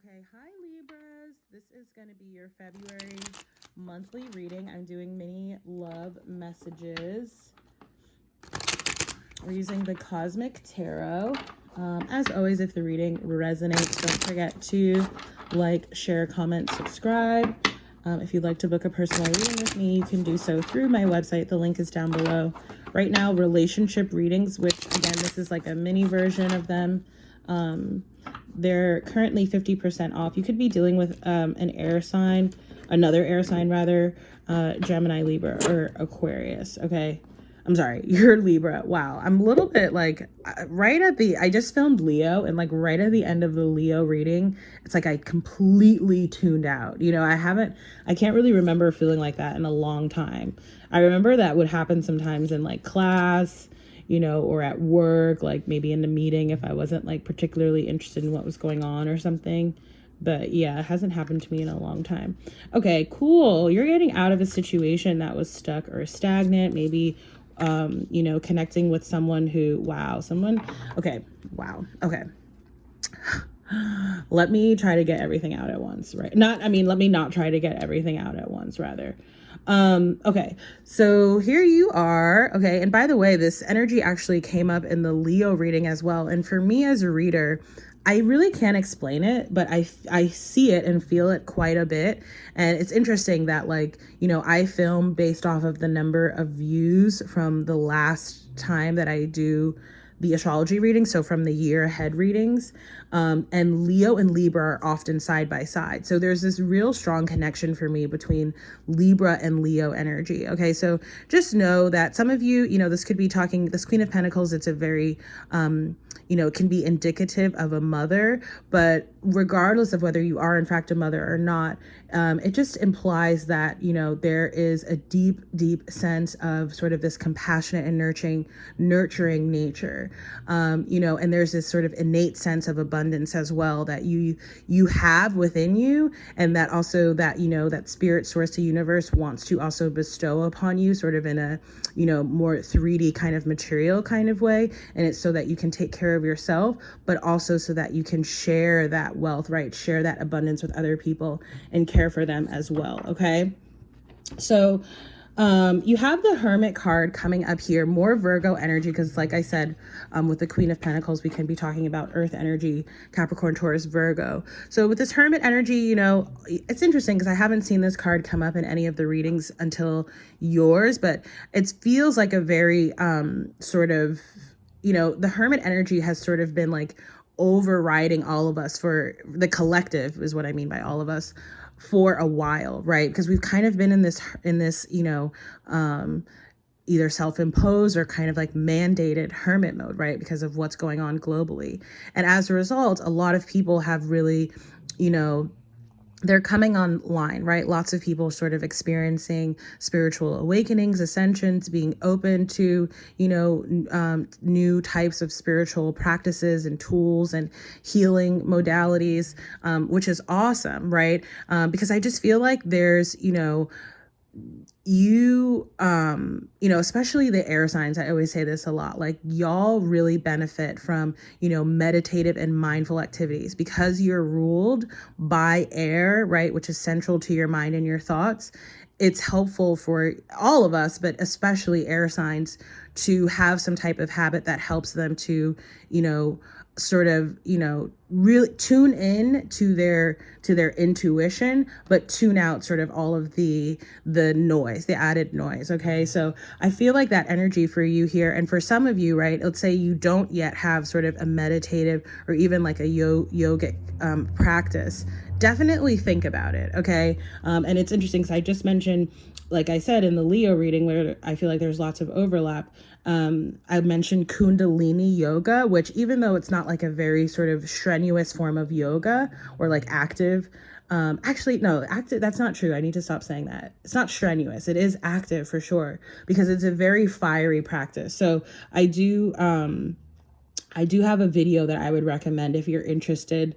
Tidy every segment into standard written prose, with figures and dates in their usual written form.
Okay, hi Libras. This is going to be your February monthly reading. I'm doing mini love messages. We're using the Cosmic Tarot. As always, if the reading resonates, don't forget to like, share, comment, subscribe. If you'd like to book a personal reading with me, you can do so through my website. The link is down below. Right now, relationship readings, which again, this is like a mini version of them. They're currently 50% off. You could be dealing with another air sign rather, Gemini, Libra, or Aquarius. Okay. I'm sorry, you're Libra. Wow. I'm a little bit like I just filmed Leo, and like right at the end of the Leo reading, it's like I completely tuned out. You know, I can't really remember feeling like that in a long time. I remember that would happen sometimes in like class, you know, or at work, like maybe in a meeting if I wasn't like particularly interested in what was going on or something. But yeah, it hasn't happened to me in a long time. Okay, cool. You're getting out of a situation that was stuck or stagnant, maybe you know, connecting with someone who, okay. Let me try to get everything out at once, right? Let me not try to get everything out at once, rather. Okay, so here you are. Okay, and by the way, this energy actually came up in the Leo reading as well. And for me as a reader, I really can't explain it, but I see it and feel it quite a bit. And it's interesting that, like, you know, I film based off of the number of views from the last time that I do the astrology reading, so from the year ahead readings, and Leo and Libra are often side by side. So there's this real strong connection for me between Libra and Leo energy. Okay, so just know that some of you, you know, this Queen of Pentacles, it's a very, you know, it can be indicative of a mother, but regardless of whether you are in fact a mother or not, it just implies that, you know, there is a deep, deep sense of sort of this compassionate and nurturing nature, you know, and there's this sort of innate sense of abundance as well that you have within you, and that also that, you know, that spirit, source, the universe wants to also bestow upon you sort of in a, you know, more 3D kind of material kind of way. And it's so that you can take care of yourself, but also so that you can share that wealth, right? Share that abundance with other people and care for them as well. Okay. So, you have the Hermit card coming up here, more Virgo energy, because like I said, with the Queen of Pentacles, we can be talking about Earth energy, Capricorn, Taurus, Virgo. So with this Hermit energy, you know, it's interesting because I haven't seen this card come up in any of the readings until yours, but it feels like a very sort of, you know, the Hermit energy has sort of been like overriding all of us, for the collective is what I mean by all of us, for a while, right? Because we've kind of been in this, you know, either self-imposed or kind of like mandated hermit mode, right? Because of what's going on globally. And as a result, a lot of people have really, you know, they're coming online, right? Lots of people sort of experiencing spiritual awakenings, ascensions, being open to, you know, new types of spiritual practices and tools and healing modalities, which is awesome, right? Because I just feel like there's, you know, you know, especially the air signs, I always say this a lot, like y'all really benefit from, you know, meditative and mindful activities because you're ruled by air, right? Which is central to your mind and your thoughts. It's helpful for all of us, but especially air signs, to have some type of habit that helps them to, you know, sort of, you know, really tune in to their intuition, but tune out sort of all of the noise, the added noise. Okay, so I feel like that energy for you here, and for some of you, right, let's say you don't yet have sort of a meditative or even like a yogic practice, definitely think about it. Okay, and it's interesting because I just mentioned, like I said in the Leo reading, where I feel like there's lots of overlap, I mentioned Kundalini yoga, which even though it's not like a very sort of strenuous form of yoga or like active, actually, no, active, that's not true. I need to stop saying that. It's not strenuous. It is active for sure, because it's a very fiery practice. So I do I do have a video that I would recommend if you're interested.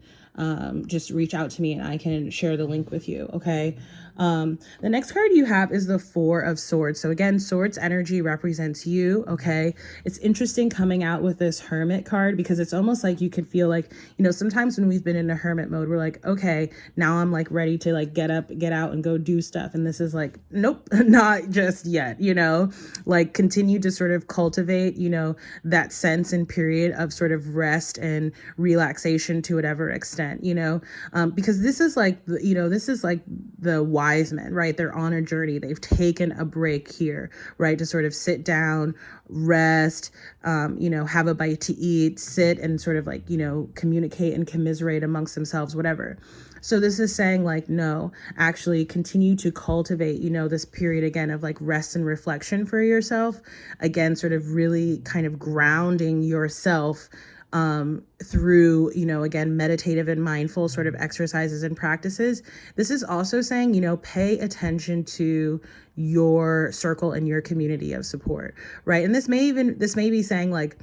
Just reach out to me and I can share the link with you. Okay. The next card you have is the Four of Swords. So again, swords energy represents you. Okay. It's interesting coming out with this Hermit card because it's almost like you could feel like, sometimes when we've been in a hermit mode, we're like, okay, now I'm like ready to like get up, get out and go do stuff. And this is like, nope, not just yet, like continue to sort of cultivate, that sense and period of sort of rest and relaxation to whatever extent, because this is like, this is like the wise men, right? They're on a journey. They've taken a break here, right? To sort of sit down, rest, have a bite to eat, sit and sort of like, communicate and commiserate amongst themselves, whatever. So this is saying like, no, actually continue to cultivate, this period again of like rest and reflection for yourself. Again, sort of really kind of grounding yourself through, again, meditative and mindful sort of exercises and practices. This is also saying, pay attention to your circle and your community of support, right? And this may be saying like,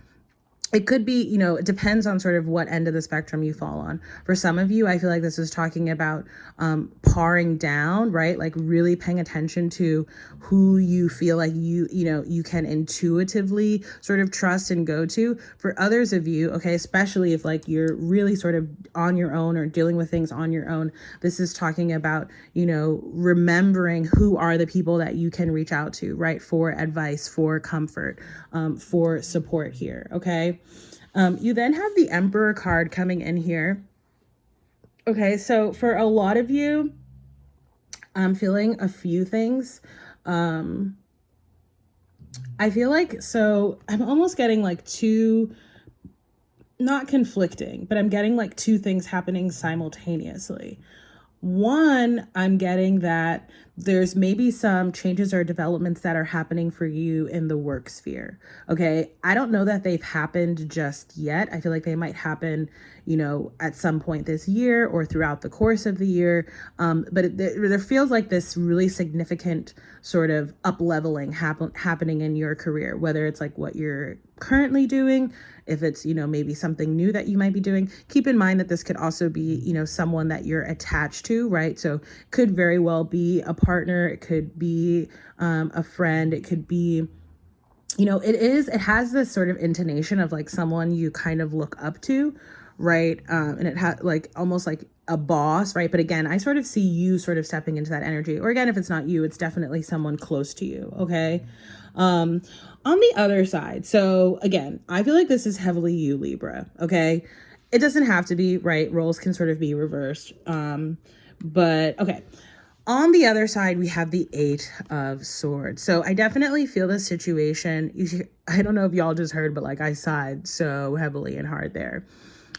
it could be, it depends on sort of what end of the spectrum you fall on. For some of you, I feel like this is talking about paring down, right? Like really paying attention to who you feel like you can intuitively sort of trust and go to. For others of you, okay, especially if like you're really sort of on your own or dealing with things on your own, this is talking about, remembering who are the people that you can reach out to, right? For advice, for comfort, for support here, okay? You then have the Emperor card coming in here. Okay, so for a lot of you, I'm feeling a few things. I feel like, so I'm almost getting like two, not conflicting, but I'm getting like two things happening simultaneously. One, I'm getting that there's maybe some changes or developments that are happening for you in the work sphere. Okay. I don't know that they've happened just yet. I feel like they might happen, at some point this year or throughout the course of the year. But there feels like this really significant sort of up-leveling happening in your career, whether it's like what you're currently doing, if it's, maybe something new that you might be doing. Keep in mind that this could also be, someone that you're attached to, right? So could very well be a partner. It could be a friend. It could be, it has this sort of intonation of like someone you kind of look up to, right? And it has like almost like a boss, right? But again, I sort of see you sort of stepping into that energy. Or again, if it's not you, it's definitely someone close to you, okay? On the other side, so again, I feel like this is heavily you, Libra, okay? It doesn't have to be, right? Roles can sort of be reversed. But okay. On the other side, we have the Eight of Swords. So I definitely feel this situation. I don't know if y'all just heard, but like I sighed so heavily and hard there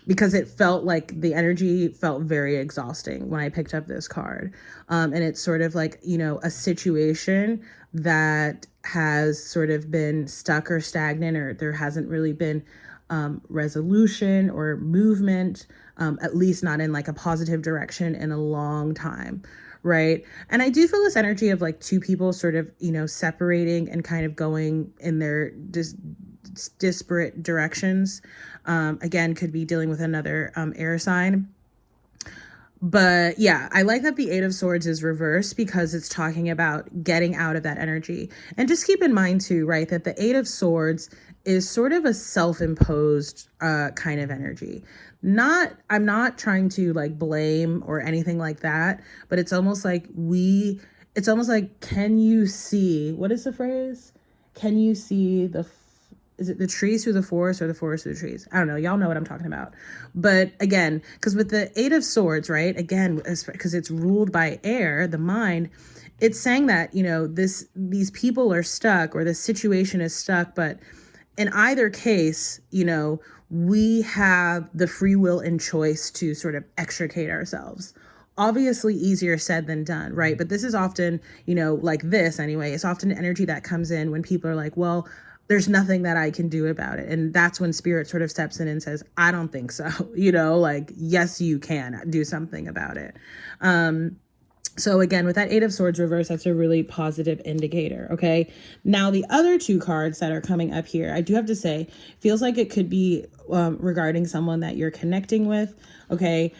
because it felt like the energy felt very exhausting when I picked up this card. And it's sort of like, a situation that has sort of been stuck or stagnant, or there hasn't really been resolution or movement, at least not in like a positive direction in a long time. Right. And I do feel this energy of like two people sort of, separating and kind of going in their disparate directions. Again, could be dealing with another air sign. But yeah, I like that the Eight of Swords is reversed because it's talking about getting out of that energy. And just keep in mind too, right, that the Eight of Swords is sort of a self-imposed kind of energy. I'm not trying to like blame or anything like that, but it's almost like can you see, what is the phrase? Can you see is it the trees through the forest or the forest through the trees? I don't know. Y'all know what I'm talking about. But again, because with the Eight of Swords, right, again, because it's ruled by air, the mind, it's saying that, these people are stuck or the situation is stuck. But in either case, we have the free will and choice to sort of extricate ourselves. Obviously easier said than done, right? But this is often, like this anyway, it's often energy that comes in when people are like, well, there's nothing that I can do about it. And that's when spirit sort of steps in and says, I don't think so. Like, yes, you can do something about it. So again, with that Eight of Swords reverse, that's a really positive indicator, okay? Now, the other two cards that are coming up here, I do have to say, feels like it could be regarding someone that you're connecting with, okay?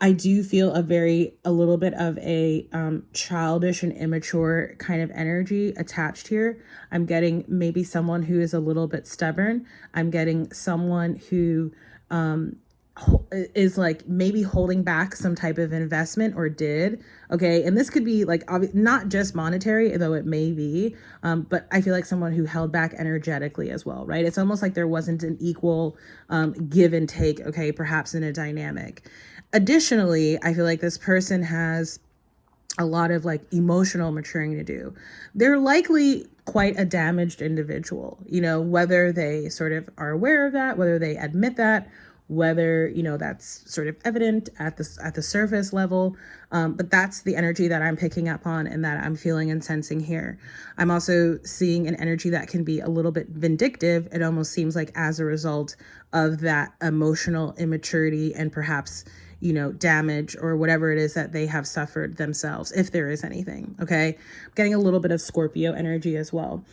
I do feel a little bit of a childish and immature kind of energy attached here. I'm getting maybe someone who is a little bit stubborn. I'm getting someone who is like maybe holding back some type of investment or did. Okay. And this could be like not just monetary, though it may be, but I feel like someone who held back energetically as well, right? It's almost like there wasn't an equal give and take, okay, perhaps in a dynamic. Additionally, I feel like this person has a lot of like emotional maturing to do. They're likely quite a damaged individual, whether they sort of are aware of that, whether they admit that, whether, that's sort of evident at the surface level. But that's the energy that I'm picking up on and that I'm feeling and sensing here. I'm also seeing an energy that can be a little bit vindictive. It almost seems like as a result of that emotional immaturity and perhaps, damage or whatever it is that they have suffered themselves, if there is anything. Okay. I'm getting a little bit of Scorpio energy as well.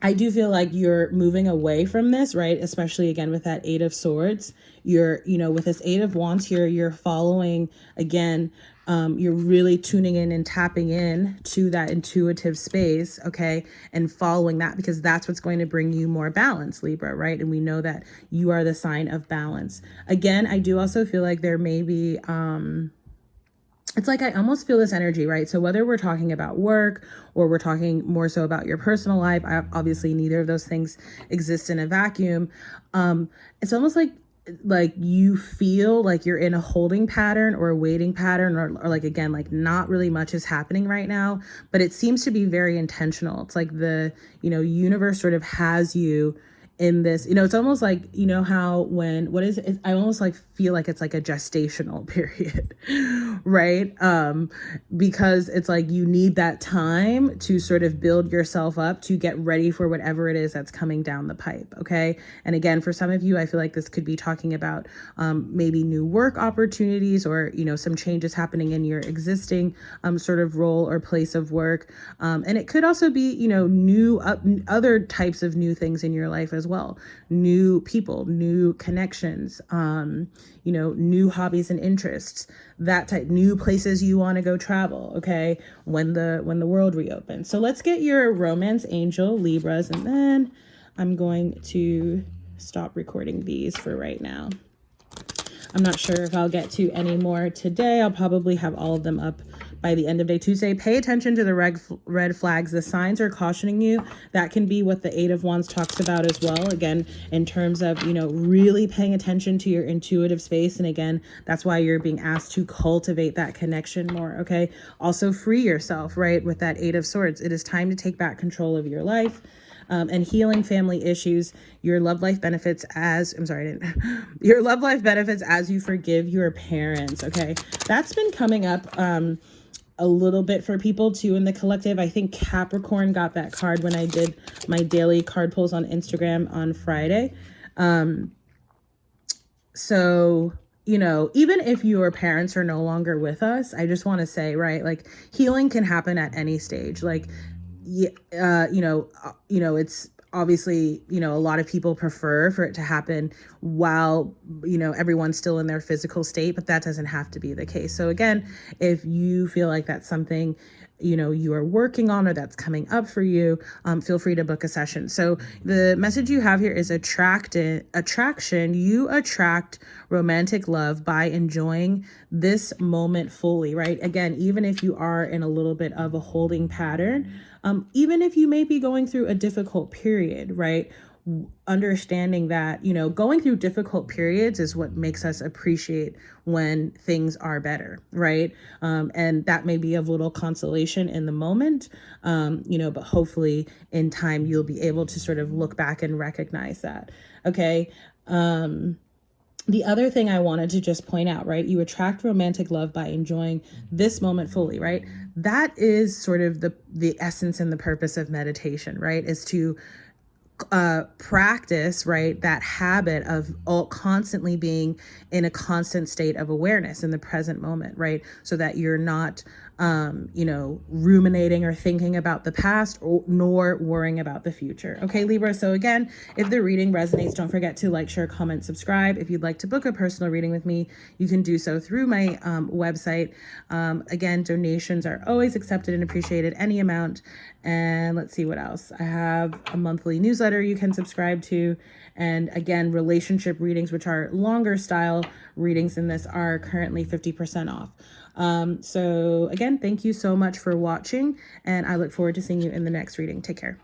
I do feel like you're moving away from this, right? Especially again with that Eight of Swords. You're, with this Eight of Wands here, you're following again. You're really tuning in and tapping in to that intuitive space, okay? And following that because that's what's going to bring you more balance, Libra, right? And we know that you are the sign of balance. Again, I do also feel like there may be, it's like I almost feel this energy, right? So whether we're talking about work or we're talking more so about your personal life, obviously neither of those things exist in a vacuum. It's almost like you feel like you're in a holding pattern or a waiting pattern or like, again, like not really much is happening right now, but it seems to be very intentional. It's like the, universe sort of has you in this, it's almost like, how I almost like feel like it's like a gestational period, right? Because it's like you need that time to sort of build yourself up to get ready for whatever it is that's coming down the pipe. Okay. And again, for some of you, I feel like this could be talking about maybe new work opportunities or, some changes happening in your existing sort of role or place of work. And it could also be, new other types of new things in your life as well. New people, new connections, new hobbies and interests, that type, new places you want to go travel. Okay. When the world reopens. So let's get your romance angel Libras, and then I'm going to stop recording these for right now. I'm not sure if I'll get to any more today. I'll probably have all of them up by the end of day Tuesday. Pay attention to the red flags. The signs are cautioning you. That can be what the Eight of Wands talks about as well. Again, in terms of, really paying attention to your intuitive space. And again, that's why you're being asked to cultivate that connection more. Okay. Also free yourself, right? With that Eight of Swords, it is time to take back control of your life. And healing family issues. Your love life benefits your love life benefits as you forgive your parents. Okay. That's been coming up, a little bit for people too in the collective. I think Capricorn got that card when I did my daily card pulls on Instagram on Friday. So, even if your parents are no longer with us, I just want to say, right, like healing can happen at any stage. Like, it's obviously, a lot of people prefer for it to happen while, everyone's still in their physical state, but that doesn't have to be the case. So again, if you feel like that's something, you are working on or that's coming up for you, feel free to book a session. So the message you have here is attraction. You attract romantic love by enjoying this moment fully, right? Again, even if you are in a little bit of a holding pattern, even if you may be going through a difficult period, right? Understanding that, going through difficult periods is what makes us appreciate when things are better, right? And that may be of little consolation in the moment, but hopefully in time you'll be able to sort of look back and recognize that. Okay. The other thing I wanted to just point out, right? You attract romantic love by enjoying this moment fully, right? That is sort of the essence and the purpose of meditation, right? Is to practice, right, that habit of constantly being in a constant state of awareness in the present moment, right? So that you're not, ruminating or thinking about the past, nor worrying about the future. Okay, Libra. So again, if the reading resonates, don't forget to like, share, comment, subscribe. If you'd like to book a personal reading with me, you can do so through my website. Again, donations are always accepted and appreciated, any amount. And let's see what else. I have a monthly newsletter you can subscribe to. And again, relationship readings, which are longer style readings than this, are currently 50% off. So again, thank you so much for watching, and I look forward to seeing you in the next reading. Take care.